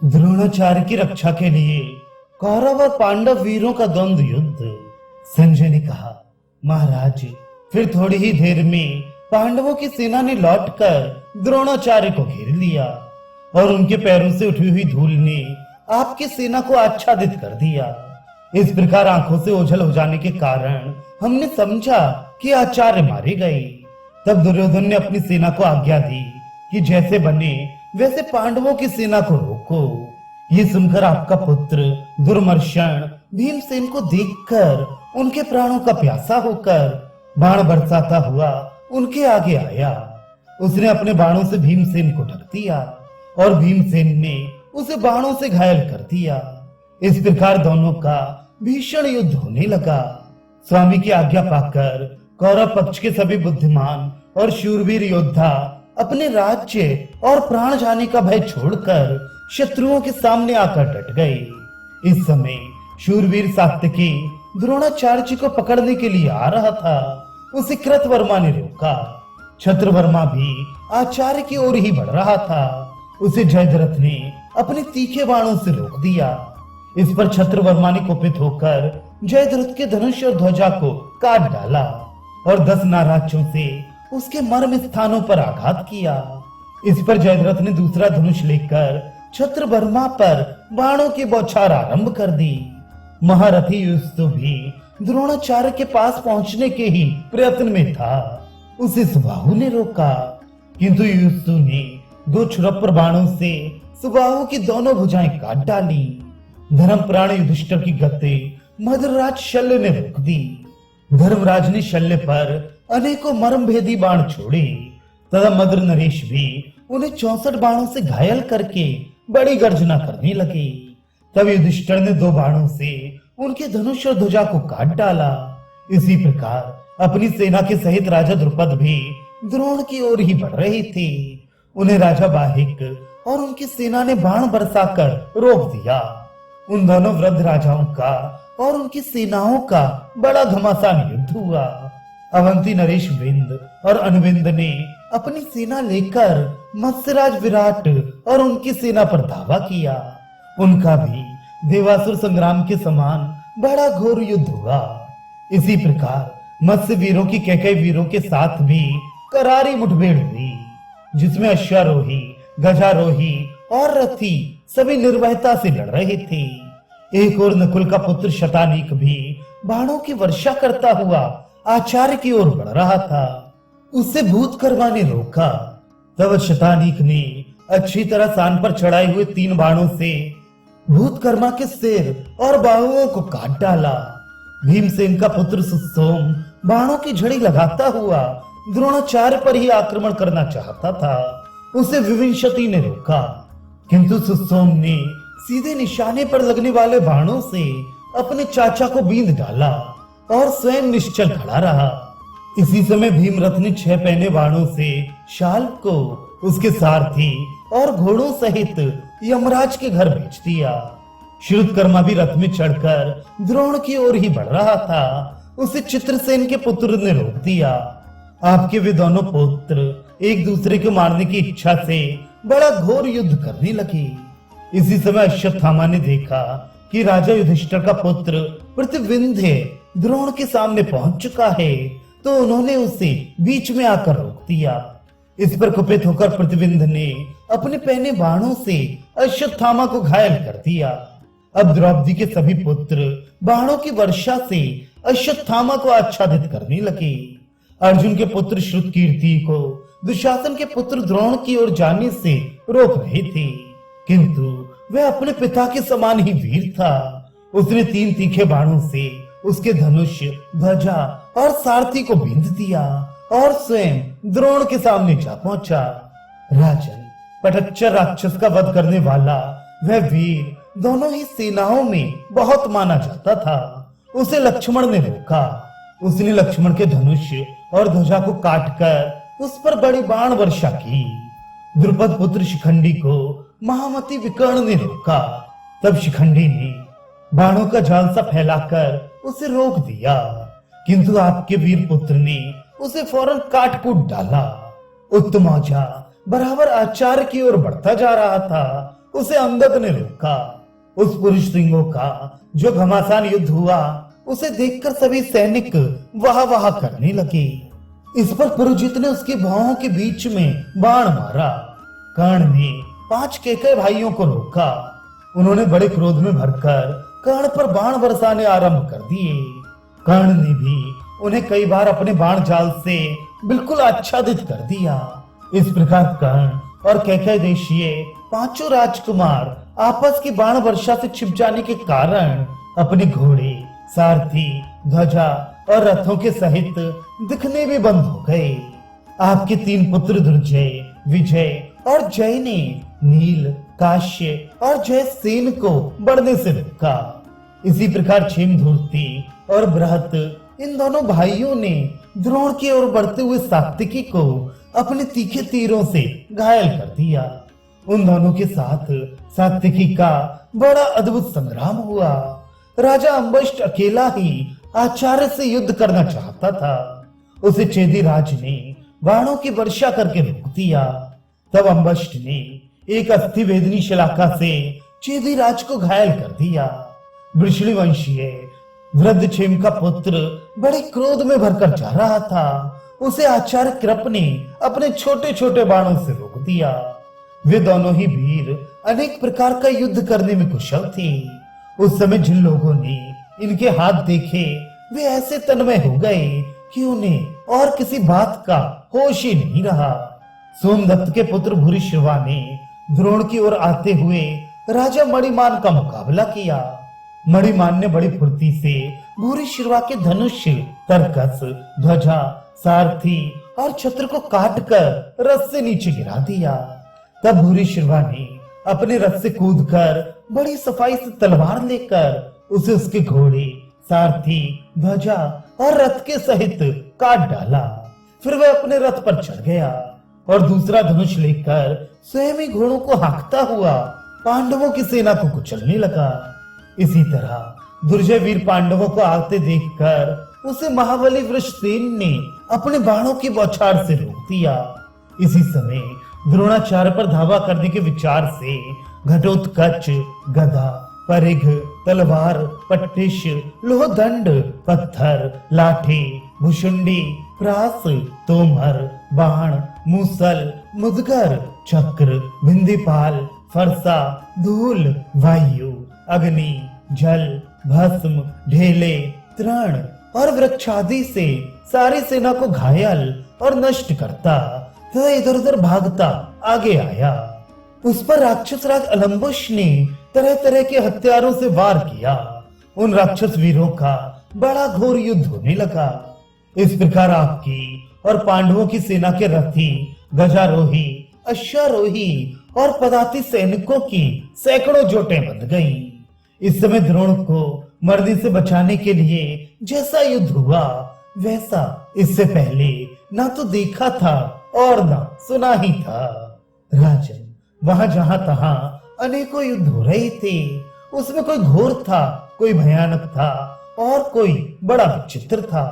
द्रोणाचार्य की रक्षा के लिए कौरव और पांडव वीरों का द्वंद्व युद्ध। संजय ने कहा, महाराज, फिर थोड़ी ही देर में पांडवों की सेना ने लौटकर द्रोणाचार्य को घेर लिया और उनके पैरों से उठी हुई धूल ने आपकी सेना को आच्छादित कर दिया। इस प्रकार आंखों से ओझल हो जाने के कारण हमने समझा कि आचार्य मारे गए। तब दुर्योधन ने अपनी सेना को आज्ञा दी कि जैसे बने वैसे पांडवों की सेना को रोको। ये सुनकर आपका पुत्र दुर्मर्शन भीमसेन को देखकर उनके प्राणों का प्यासा होकर बाण बरसाता हुआ उनके आगे आया। उसने अपने बाणों से भीमसेन को ढक दिया और भीमसेन ने उसे बाणों से घायल कर दिया। इस प्रकार दोनों का भीषण युद्ध होने लगा। स्वामी की आज्ञा पाकर कौरव पक्ष के सभी बुद्धिमान और शूरवीर योद्धा अपने राज्य और प्राण जाने का भय छोड़कर शत्रुओं के सामने आकर डट गए। इस समय शूरवीर सात्यकी द्रोणाचार्य जी को पकड़ने के लिए आ रहा था। उसे कृतवर्मा ने रोका। छत्रवर्मा भी आचार्य की ओर ही बढ़ रहा था। उसे जयद्रथ ने अपने तीखे बाणों से रोक दिया। इस पर छत्रवर्मा ने कुपित होकर जयद्रथ के धनुष और ध्वजा को काट डाला और 10 नाराजों से उसके मर्म स्थानों पर आघात किया। इस पर जयद्रथ ने दूसरा धनुष लेकर छत्रवर्मा पर बाणों की बौछार आरंभ कर दी। महारथी युधिष्ठिर भी द्रोणाचार्य के पास पहुंचने के ही प्रयत्न में था। उसे सुबाहु ने रोका, किंतु युधिष्ठिर ने 2 छुरप्पर बाणों से सुबाहु की दोनों भुजाएं काट डाली। धर्मप्राण युधिष्ठिर की गति मदरराज शल्य ने रोक दी। धर्मराज ने शल्य पर अनेकों मर्मभेदी बाण छोड़े तथा मद्र नरेश भी उन्हें 64 बाणों से घायल करके बड़ी गर्जना करने लगे। तब युधिष्ठिर ने 2 बाणों से उनके धनुष और ध्वजा को काट डाला। इसी प्रकार अपनी सेना के सहित राजा द्रुपद भी द्रोण की ओर ही बढ़ रहे थे। उन्हें राजा बाहिक और उनकी सेना ने बाण बरसाकर रोक दिया। उन दोनों वृद्ध राजाओं का और उनकी सेनाओं का बड़ा घमासान युद्ध हुआ। अवंती नरेश विंद और अनुविंद ने अपनी सेना लेकर मत्स्यराज विराट और उनकी सेना पर धावा किया। उनका भी देवासुर संग्राम के समान बड़ा घोर युद्ध हुआ। इसी प्रकार मत्स्य वीरों की कैकेयी वीरों के साथ भी करारी मुठभेड़ हुई, जिसमें अश्वारोही, गजारोही और रथी सभी निर्भयता से लड़ रहे थे। एक और नकुल का पुत्र शतानीक भी बाणों की वर्षा करता हुआ आचार्य की ओर बढ़ रहा था। उसे भूतकर्मा ने रोका। तब शतानीक ने अच्छी तरह सान पर चढ़ाए हुए 3 बाणों से भूतकर्मा के सिर और बाहुओं को काट डाला। भीमसेन का पुत्र सुसोम बाणों की झड़ी लगाता हुआ द्रोणाचार्य पर ही आक्रमण करना चाहता था। उसे विविंशति ने रोका, किंतु सुसोम ने सीधे निशाने पर लगने वाले बाणों से अपने चाचा को बींध डाला और स्वयं निश्चल खड़ा रहा। इसी समय भीमरथ ने 6 पहने बाणों से शाल को उसके सारथी और घोड़ों सहित यमराज के घर भेज दिया। श्रुतकर्मा भी रथ में चढ़कर द्रोण की ओर ही बढ़ रहा था। उसे चित्रसेन के पुत्र ने रोक दिया। आपके वे दोनों पुत्र एक दूसरे को मारने की इच्छा से बड़ा घोर युद्ध करने लगे। इसी समय अश्वत्थामा ने देखा कि राजा युधिष्ठिर का पुत्र प्रतिविंध्य द्रोण के सामने पहुंच चुका है, तो उन्होंने उसे बीच में आकर रोक दिया। इस पर कुपित होकर प्रतिविंध्य ने अपने पहने बाणों से अश्वत्थामा को घायल कर दिया। अब द्रौपदी के सभी पुत्र बाणों की वर्षा से अश्वत्थामा को आच्छादित करने लगे। अर्जुन के पुत्र श्रुतकीर्ति को दुशासन के पुत्र द्रोण की ओर जाने से रोक रहे थे, किंतु वह अपने पिता के समान ही वीर था। उसने 3 तीखे बाणों से उसके धनुष, ध्वजा और सारथी को बींध दिया और स्वयं द्रोण के सामने जा पहुंचा। राजन, पटच्चर राक्षस का वध करने वाला वह वीर दोनों ही सेनाओं में बहुत माना जाता था। उसे लक्ष्मण ने रोका। उसने लक्ष्मण के धनुष और ध्वजा को काटकर उस पर बड़ी बाण वर्षा की। द्रुपद पुत्र शिखंडी को महामती विकर्ण ने रोका। तब शिखंडी ने बाणों का जाल सा फैलाकर उसे रोक दिया, किंतु आपके वीर पुत्र ने उसे फौरन काट कूट डाला। उत्तमौजा बराबर आचार्य की ओर बढ़ता जा रहा था उसे अंगद ने रोका। उस पुरुष सिंहों का जो घमासान युद्ध हुआ उसे देखकर सभी सैनिक वाह वाह करने लगे। इस पर पुरोहित ने उसके भौहों के बीच में बाण मारा। कर्ण ने 5 केकय भाइयों को रोका। उन्होंने बड़े क्रोध में भरकर कर्ण पर बाण बरसाने आरंभ कर दिए। कर्ण ने भी उन्हें कई बार अपने बाण जाल से बिल्कुल आच्छादित कर दिया। इस प्रकार कर्ण और कैकेय देशीय 5 राजकुमार आपस की बाण वर्षा से छिप जाने के कारण अपने घोड़े, सारथी, ध्वजा और रथों के सहित दिखने भी बंद हो गए। आपके 3 पुत्र दुर्जय, विजय और जय ने नील, काश्य और जयसेन को बढ़ने से रोका। इसी प्रकार क्षेमधूर्ति और बृहत इन दोनों भाइयों ने द्रोण की ओर बढ़ते हुए सात्विकी को अपने तीखे तीरों से घायल कर दिया। उन दोनों के साथ सात्विकी का बड़ा अद्भुत संग्राम हुआ। राजा अंबष्ट अकेला ही आचार्य से युद्ध करना चाहता था। उसे चेदी राज ने बाणों की वर्षा करके रोक दिया। तब अंबष्ट ने एक अस्थि वेदनी शलाका से चेदी राज को घायल कर दिया। वृषणी वंशीय वृद्धक्षेम का पुत्र बड़े क्रोध में भरकर जा रहा था। उसे आचार्य कृप ने अपने छोटे छोटे बाणों से रोक दिया। वे दोनों ही वीर अनेक प्रकार का युद्ध करने में कुशल थे। उस समय जिन लोगों ने इनके हाथ देखे वे ऐसे तन्मय हो गए कि उन्हें और किसी बात का होश ही नहीं रहा। सोमदत्त के पुत्र भूरिश्रवा ने द्रोण की ओर आते हुए राजा मणिमान का मुकाबला किया। मणिमान ने बड़ी फुर्ती से भूरिश्रवा के धनुष, तरकस, ध्वजा, सारथी और छत्र को काटकर रथ से नीचे गिरा दिया। तब भूरिश्रवा ने अपने रथ से कूदकर बड़ी सफाई से तलवार लेकर उसे उसके घोड़े, सारथी, ध्वजा और रथ के सहित काट डाला। फिर वह अपने रथ पर चढ़ गया और दूसरा धनुष लेकर स्वयं ही घोड़ों को हाँकता हुआ पांडवों की सेना को कुचलने लगा। इसी तरह दुर्जय वीर पांडवों को आते देखकर उसे महाबली वृषसेन ने अपने बाणों की बौछार से रोक दिया। इसी समय द्रोणाचार्य पर धावा करने के विचार से घटोत्कच, गदा, परिघ, तलवार, पट्टिश, लोहदंड, पत्थर, लाठी, भुशुंडी, प्रास, तोमर, बाण, मूसल, मुदगर, चक्र, भिंदीपाल, फरसा, धूल, वायु, अग्नि, जल, भस्म, ढेले, तृण और वृक्षादि से सारी सेना को घायल और नष्ट करता वह इधर उधर भागता आगे आया। उस पर राक्षस राज अलम्बुश ने तरह तरह के हथियारों से वार किया। उन राक्षस वीरों का बड़ा घोर युद्ध होने लगा। इस प्रकार आपकी और पांडवों की सेना के रथी, गजारोही, अश्वारोही और पदाती सैनिकों की सैकड़ों जोटें बंध गईं। इस समय द्रोण को मरने से बचाने के लिए जैसा युद्ध हुआ वैसा इससे पहले ना तो देखा था और ना सुना ही था। राजन, वहां जहां तहां अनेकों युद्ध हो रहे थे। उसमें कोई घोर था, कोई भयानक था और कोई बड़ा विचित्र था।